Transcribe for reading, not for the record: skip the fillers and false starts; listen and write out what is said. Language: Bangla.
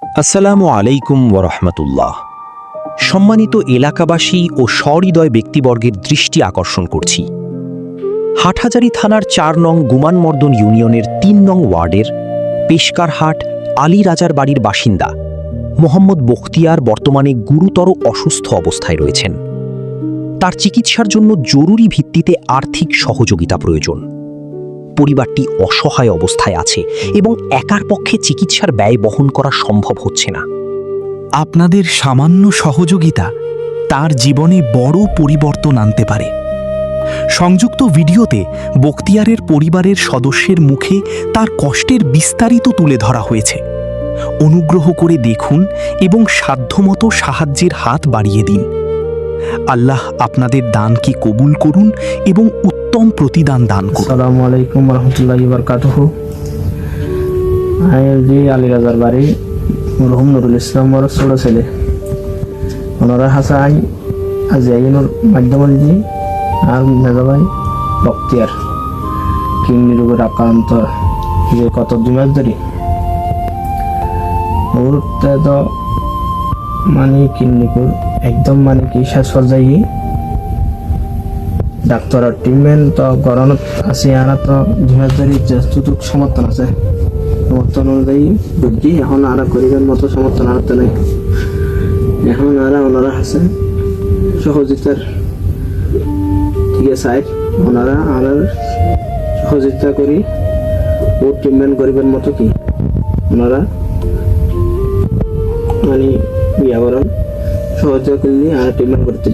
আসসালামু আলাইকুম ওরহমতুল্লাহ। সম্মানিত এলাকাবাসী ও সহৃদয় ব্যক্তিবর্গের দৃষ্টি আকর্ষণ করছি, হাটহাজারী থানার ৪ নং গুমানমর্দন ইউনিয়নের ৩ নং ওয়ার্ডের পেশকারহাট আলী রাজার বাড়ির বাসিন্দা মোহাম্মদ বখতিয়ার বর্তমানে গুরুতর অসুস্থ অবস্থায় রয়েছেন। তার চিকিৎসার জন্য জরুরি ভিত্তিতে আর্থিক সহযোগিতা প্রয়োজন। পরিবারটি অসহায় অবস্থায় আছে এবং একার পক্ষে চিকিৎসার ব্যয় বহন করা সম্ভব হচ্ছে না। আপনাদের সামান্য সহযোগিতা তার জীবনে বড় পরিবর্তন আনতে পারে। সংযুক্ত ভিডিওতে বখতিয়ারের পরিবারের সদস্যের মুখে তার কষ্টের বিস্তারিত তুলে ধরা হয়েছে। অনুগ্রহ করে দেখুন এবং সাধ্যমতো সাহায্যের হাত বাড়িয়ে দিন। আল্লাহ আপনাদের দানকে কবুল করুন এবং উত্তম প্রতিদান দান করুন। আসসালামু আলাইকুম রহমতুল্লাহি বারকাতুহু। আইজি আলী রাজার বাড়ি মরহুম নুরুল ইসলাম ওর ছোট ছেলে ওনারা হাসান আজিয়াইনুর মাধ্যমজি আর মেজা ভাই বখতিয়ার কিডনি রোগের আক্রান্ত যে কত 2 মাস ধরে ওরতে তো মানে কিডনিকুর একদম মানে কি শেষ পর্যায়ে ডাক্তারের ট্রিটমেন্ট তো গরনত আছে। আনা তো 2 মাস ধরে যতটুক সমর্থন আছে সমর্থন অনুযায়ী বুঝছি এখন আর করিবার মতো সমর্থন আর তো নেই। এখন আর ওনারা আছে সহযোগিতার ঠিক আছে, ওনারা আর সহযোগিতা করি ও ট্রিটমেন্ট করিবার মতো কি ওনারা মানে ইয়া করেন সহযোগিতা করলে আর ট্রিটমেন্ট করতে